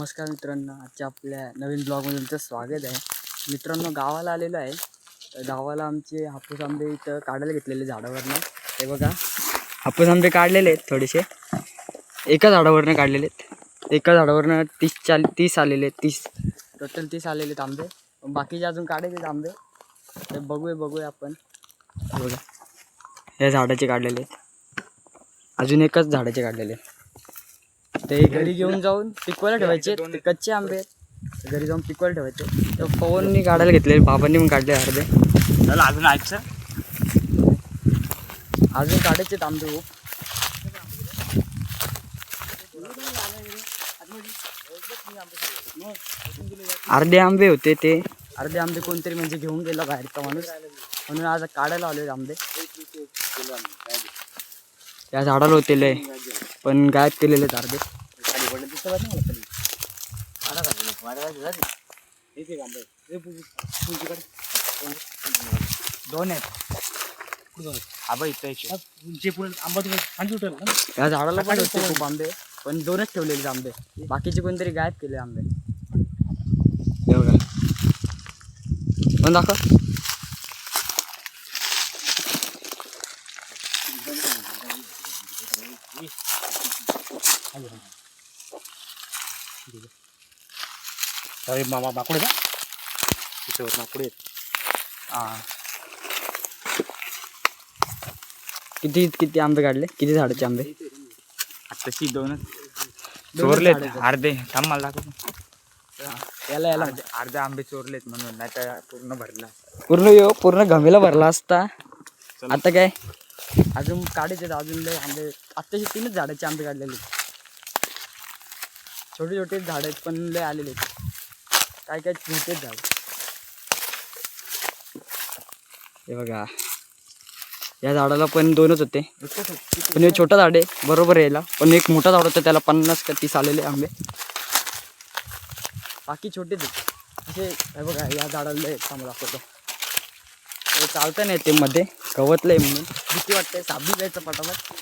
नमस्कार मित्रांनो, आजच्या आपल्या नवीन ब्लॉगमध्ये तुमचं स्वागत आहे. मित्रांनो, गावाला आलेलो आहे. तर गावाला आमचे हापूस आंबे इथं काढायला घेतलेले झाडावरनं. हे बघा, हापूस आंबे काढलेले आहेत थोडेसे. एका झाडावरनं काढलेले आहेत. एका झाडावरनं 30 आलेले आहेत. 30 आलेले आहेत आंबे. बाकीचे अजून काढायचे आंबे. तर बघूया आपण. हे बघा, या झाडाचे काढलेले आहेत. अजून एकच झाडाचे काढलेले आहेत. ते घरी घेऊन जाऊन पिकवायला ठेवायचे. ते कच्चे आंबे आहेत, घरी जाऊन पिकवायला ठेवायचे. तर पवननी काढायला घेतले, बाबांनी पण काढले अर्धे. त्याला अजून आजचं अजून काढायचे आंबे खूप. अर्धे आंबे होते, ते अर्धे आंबे कोणतरी म्हणजे घेऊन गेला बाहेरचा माणूस, म्हणून आज काढायला आले आंबे. या झाडाला होते पण गायब केलेले आहेत अर्धे. दोन आहेत. आंबा इथं आंबा या झाडाला पण होते खूप आंबे, पण 2च ठेवलेले आंबे. बाकीचे कोणतरी गायब केले आंबे. हे बघा, पण दाखव. अरे मामा माकडे का त्याच्यावर माकडे आहेत. हां, किती आंबे काढले? किती झाडाचे आंबे? तशी दोनच चोरलेत अर्धे. थांब मला दाखव. याला अर्धे आंबे चोरलेत म्हणून, नाही तर पूर्ण भरला. पूर्ण गमेला भरला असता. आता काय अजून काढायचे, अजून लय आंबे. आत्ताचे 3च झाडाचे आंबे काढलेले. छोटे छोटे झाड आहेत पण लय आलेले आहेत. काय मोठेच झाड. हे बघा, या झाडाला पण 2च होते, पण हे छोटा झाड आहे बरोबर यायला. पण एक मोठा झाड होता, त्याला 50 का 30 आलेले आंबे. बाकी छोटेच आहेत असे. हे बघा, या झाडाला लय चांगलं दाखवतो. हे चालतं नाही ते मध्ये गवतलंय म्हणून भीती वाटते. साबी जायचं पटापट.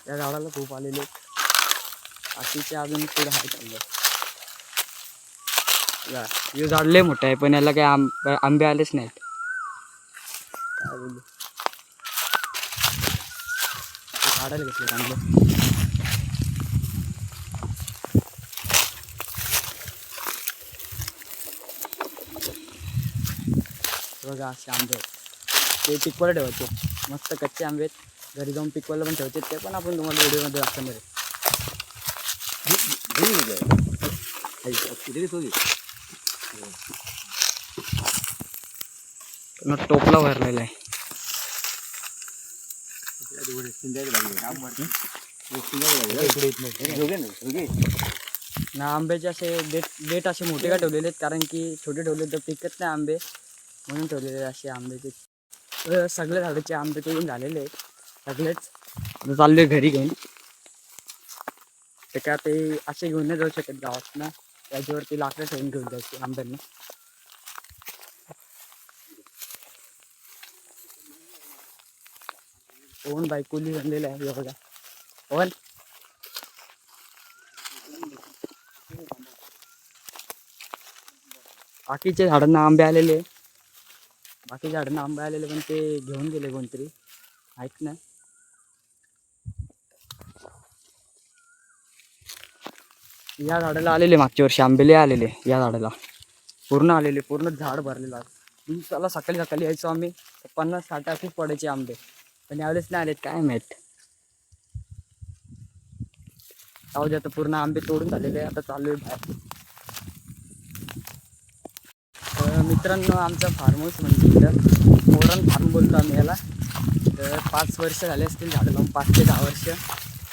या झाडाला खूप आलेले आहेत. बाकीचे अजून पुढे आहे चाललं. हे झाड लय मोठं आहे, पण याला काही आंबे आलेच नाहीत. काय बोलू, काढायला घेतले चांगलं. बघा, असे आंबे आहेत. ते पिकवायला ठेवायचे. मस्त कच्चे आंबे आहेत, घरी जाऊन पिकवायला पण ठेवते. ते पण आपण तुम्हाला व्हिडिओमध्ये दाखवणार आहे. टोपला भरलेला आहे. ना आंब्याचे असे देठ असे मोठे का ठेवलेले आहेत, कारण की छोटे ठेवले तर पिकत नाही आंबे, म्हणून ठेवलेले असे आंब्याचे. सगळे झाडाचे आंबे तोडून झालेले आहेत सगळेच. चाललोय घरी घेऊन. ते काय ते असे घेऊन नाही जाऊ शकत गावात ना, त्याच्यावरती लाकडं ठेवून घेऊन जायचे आंब्यांना. कोण बायकोली बनलेलं आहे बघा. कोण बाकीच्या झाडांना आंबे आलेले, पण ते घेऊन गेले कोणतरी, ऐक ना. या झाडाला आलेले मागच्या वर्षी आंबेले आलेले. या झाडाला पूर्ण आलेले, पूर्ण झाड भरलेलं. दिवसाला सकाळी यायचो आम्ही, 50-60 खूप पडायचे आंबे. पण यावेळेस नाही आलेत, काय माहीत. जाऊ दे, आता पूर्ण आंबे तोडून झालेले. आता चालू आहे बाहेर. तर मित्रांनो, आमचा फार्म हाऊस म्हणजे इथं मोरण फार्म बोलतो आम्ही याला. तर 5 वर्ष झाले असतील झाडं लावून, 5 ते 10 वर्ष.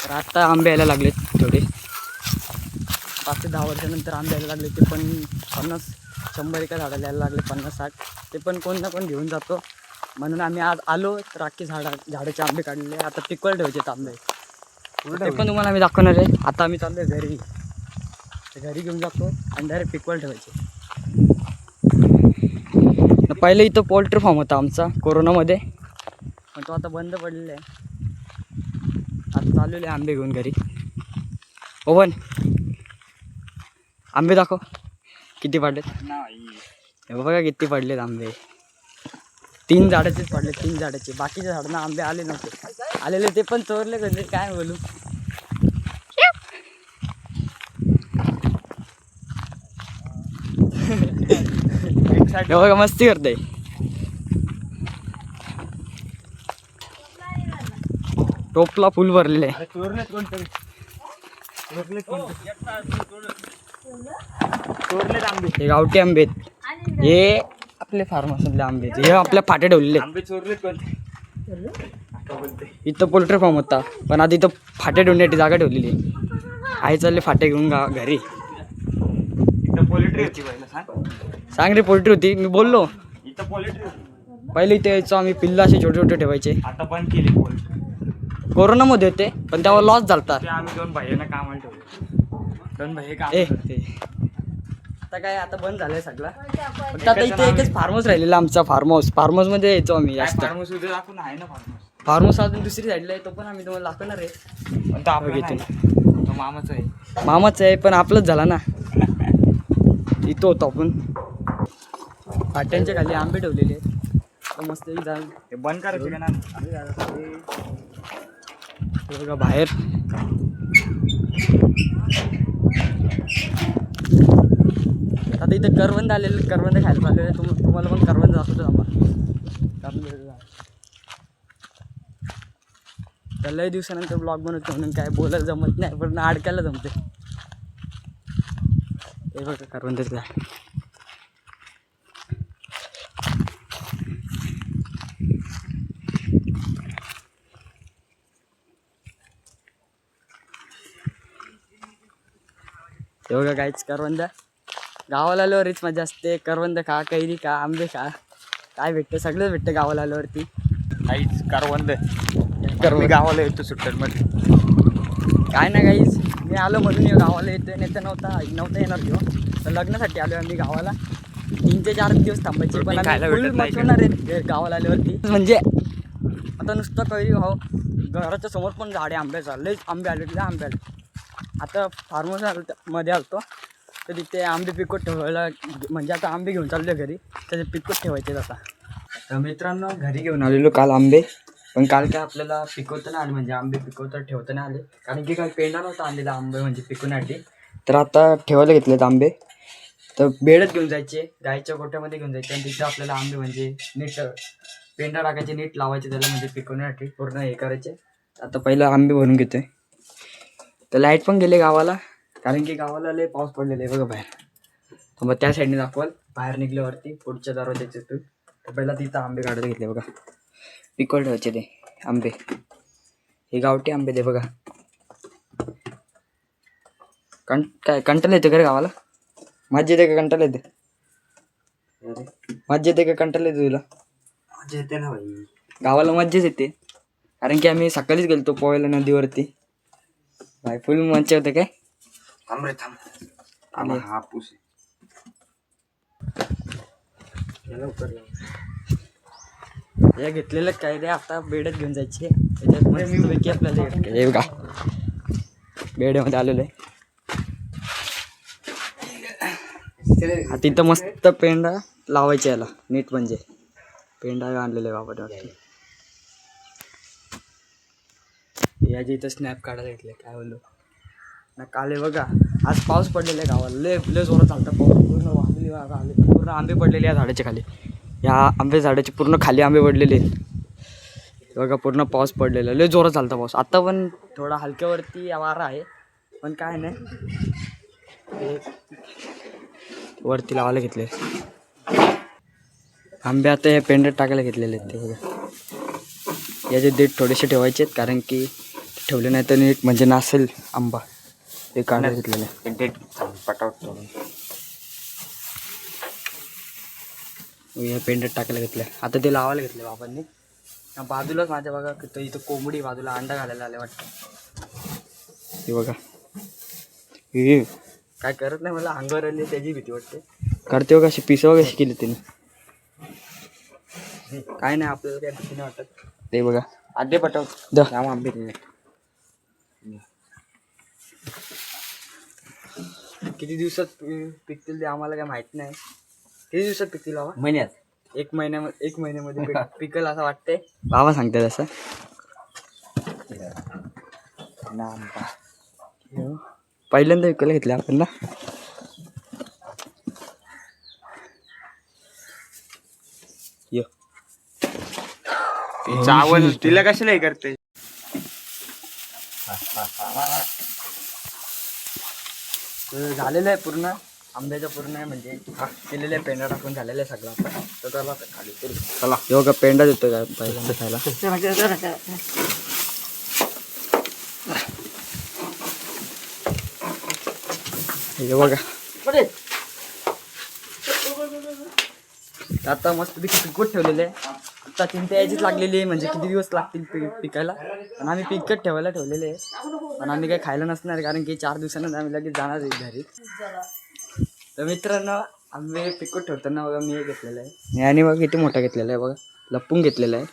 तर आत्ता आंबे यायला लागलेत थोडे. 5 ते 10 वर्षानंतर आंबे यायला लागले. ते पण 50-100 एका झाडाला यायला लागले, 50-60. ते पण कोण ना कोण घेऊन जातो. म्हणून आम्ही आज आलो, तर अख्खे झाडाचे आंबे काढले. आता पिकवायला ठेवायचे आंबे. ते पण तुम्हाला आम्ही दाखवणार आहे. आता आम्ही चाललोय घरी. घरी घेऊन जातो आणि डायरेक्ट पिकवायला ठेवायचे. पहिले इथं पोल्ट्री फार्म होता आमचा कोरोनामध्ये, पण तो आता बंद पडलेला आहे. आता चाललेले आंबे घेऊन घरी. ओवन आंबे दाखव किती पडलेत. हे बघा किती पडलेत आंबे. 3 झाडाचेच पडले, 3 झाडाचे. बाकीच्या झाडांना आंबे आले नव्हते. आलेले ते पण चोरले कधी, काय बोलू. हे बघा मस्ती करते. टोपला फुल भरलेले आहे. चोरलेत कोणतरी. हे गावठी आंबे आहेत. हे आपले फार्मसमधले आंबे आहेत. हे आपल्या फाटे ठेवलेले आहेत. आंबे चोरलेत कोणते. इथं पोल्ट्री फार्म होता, पण आता इथं फाटे ठेवण्यासाठी जागा ठेवलेली आहे. आई चालले फाटे घेऊन घरी. इथं पोल्ट्री होती पहिला सांग. सांग रे, पोल्ट्री होती. मी बोललो इथं पोल्ट्री होती. पहिले इथे यायचो आम्ही. पिल्ला असे छोटे छोटे ठेवायचे. आता बंद केली पोल्ट्री. कोरोनामध्ये होते, पण तेव्हा लॉस झालता. ते आम्ही 2 भाईंना कामाला ठेवले. 2 भाई काम. आता काय, आता बंद झालंय सगळं. फक्त आता इथे एकच फार्म हाऊस राहिलेला आमचा. फार्म हाऊस मध्ये यायचो आम्ही जास्त. फार्मस उद्या दाखवून आहे ना फार्मस. फार्म हाऊस अजून दुसरी साईडला आहे, तो पण आम्ही तुम्हाला दाखवणार आहे. पण तो आपला घेतो. नाही. तो मामाचा आहे. मामाच आहे, पण आपलंच झाला ना. इथं होतो आपण. फाट्यांच्या खाली आंबे ठेवलेले आहेत. मस्त जाऊन ते बंद करायचे का ना. बघा बाहेर. आता इथं करवंद आलेले, करवंद खायला चाललेले. तुम्हाला पण करवंद दाखवतो आम्हाला. तर लय दिवसानंतर ब्लॉग बनवतो म्हणून काय बोलायला जमत नाही, पण अडकायला जमते. हे बघा करवंदच झाड. हे बघा काहीच करवंद. गावाला आल्यावरच मजा असते. करवंद खा, कैरी खा, आंबे खा, काय भेटतं सगळंच भेटतं गावाला आल्यावरती. काहीच करवंद. करवंद. मी गावाला येतो सुट्ट्यांमध्ये. काय ना काहीच, मी आलो म्हणून गावाला येतो. नाही तर नव्हता येणार घेऊन. तर लग्नासाठी आलो आम्ही गावाला. 3 ते 4 दिवस थांबायचे, पण आम्ही फुल मचवणार आहे गावाला आल्यावरती. म्हणजे आता नुसतं कैरी भाऊ. घराच्या समोर पण झाडे आंब्याचं. लयच आंबे आले, लय आंबे आले. आता फार्म हाऊस मध्ये आलतो, तर तिथे आंबे पिकवत ठेवायला, म्हणजे आता आंबे घेऊन चाललो घरी. त्याचे पिकवत ठेवायचे आता. तर मित्रांनो, घरी घेऊन आलेलो काल आंबे. पण काल काय आपल्याला पिकवता नाही आले, म्हणजे आंबे पिकवता ठेवता नाही आले. कारण की काल पेंडा नव्हता आणलेला आंबे म्हणजे पिकवण्यासाठी. तर आता ठेवायला घेतलेत आंबे. तर बेडच घेऊन जायचे, गायच्या गोठ्यामध्ये घेऊन जायचे. आणि तिथे आपल्याला आंबे म्हणजे नीट पेंडा टाकायचे, नीट लावायचे त्याला, म्हणजे पिकवण्यासाठी पूर्ण हे करायचे. आता पहिलं आंबे भरून घेतोय. तर लाईट पण गेले गावाला, कारण की गावाला लय पाऊस पडलेला आहे बघा बाहेर. तर मग त्या साईडने दाखवाल बाहेर निघल्यावरती पुढच्या दरवाजाच्यातून. तर पहिला तिथं आंबे काढत घेतले बघा. पिकवळ ठेवायचे ते आंबे. हे गावठी आंबे दे बघा. काय कंटाळा येते का रे गावाला? मज्जा येते का कंटाळा येते? मज्जा येते का कंटाळा येते तुला? मजा येते ना भाई. गावाला मज्जाच येते, कारण की आम्ही सकाळीच गेलतो पोहायला नदीवरती. भाई फुल मज्जा होते. काय थांब रे थांब. हा पूस या घेतलेलं काय रे, आता बेडच घेऊन जायचे. त्याच्यात मस्तपैकी आपल्याला हे बघा बेडमध्ये आलेलं आहे. आता इथं मस्त पेंडा लावायचा याला नीट, म्हणजे पेंडा आणलेला आहे बाबा. याची इथं स्नॅप काढायला घेतले. काय बोललो ना, काल आहे बघा. आज पाऊस पडलेला आहे गावाला. लय जोरात चालता पाऊस. पूर्ण वाहलेली आले, पूर्ण आंबे पडलेले या झाडाच्या खाली. या आंबे झाडाचे पूर्ण खाली आंबे पडलेले बघा. पूर्ण पाऊस पडलेला, लय जोरात चालता पाऊस. आता पण थोडा हलक्यावरती वारा आहे, पण काय नाही. वरती लावायला घेतले आंबे. आता हे पेंड्यात टाकायला घेतलेले आहेत ते बघा. याचे देठ थोडेसे ठेवायचे आहेत, कारण की ठेवले नाही तर नीट म्हणजे नासेल आंबा. ते काढायला घेतलेले पटावट. या पेंड्यात टाकायला घेतलं. आता ते लावायला घेतले बाबांनी. बाजूलाच माझ्या बघा तिथं इथं कोंबडी बाजूला अंडा घालायला आले वाटतं. हे बघा हे काय करत नाही, मला अंगावर आली त्याची भीती वाटते. करते बघा अशी पिसं कशी केली त्याने. काय नाही आपल्याला काय भीती नाही वाटत. ते बघा आडे पटव जाम आंबे किती दिवसात पिकतील ते आम्हाला काय माहित नाही. किती दिवसात पिकतील बाबा? महिन्यात. एक महिन्यामध्ये पिकल असं वाटतंय. बाबा सांगतात असं. पहिल्यांदा विकायला घेतले आपण ना. चावल तिला कशाला हे करते. झालेलं आहे पूर्ण आंब्याचं पूर्ण आहे म्हणजे केलेलं आहे. पेंडा टाकून झालेलं आहे सगळं. आता तर त्याला खाली करू. चला हो का पेंडा देतो काय पहिल्यांदा खायला. हे बघा आता मस्त पिकवत ठेवलेले आहे. आता चिंता यायचीच लागलेली आहे म्हणजे किती दिवस लागतील पिकायला. पण आम्ही पिकत ठेवलेले आहे. पण आम्ही काही खायला नसणार कारण की 4 दिवसांनंतर आम्ही लगेच जाणार आहे घरी. तर मित्रांनो आंबे पिकवत ठेवताना बघा मी हे घेतलेलं आहे. आणि बघा किती मोठा घेतलेला आहे बघा. लपून घेतलेला आहे.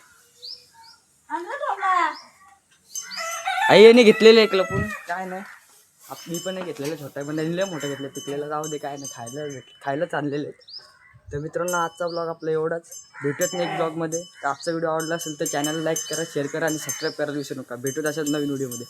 आई यांनी घेतलेलं आहे एक लपून. काय नाही मी पण नाही घेतलेलं छोटा पण लय मोठं घेतलं. पिकलेलं जाऊ दे काय नाही खायलाच आणलेलं आहे. तर मित्रांनो आजचा ब्लॉग आपला एवढाच. भेटत नाही एक ब्लॉगमध्ये. तर आजचा व्हिडिओ आवडला असेल तर चॅनल लाईक करा, शेअर करा आणि सबस्क्राईब करायला विसरू नका. भेटूत अशाच नवीन व्हिडिओमध्ये.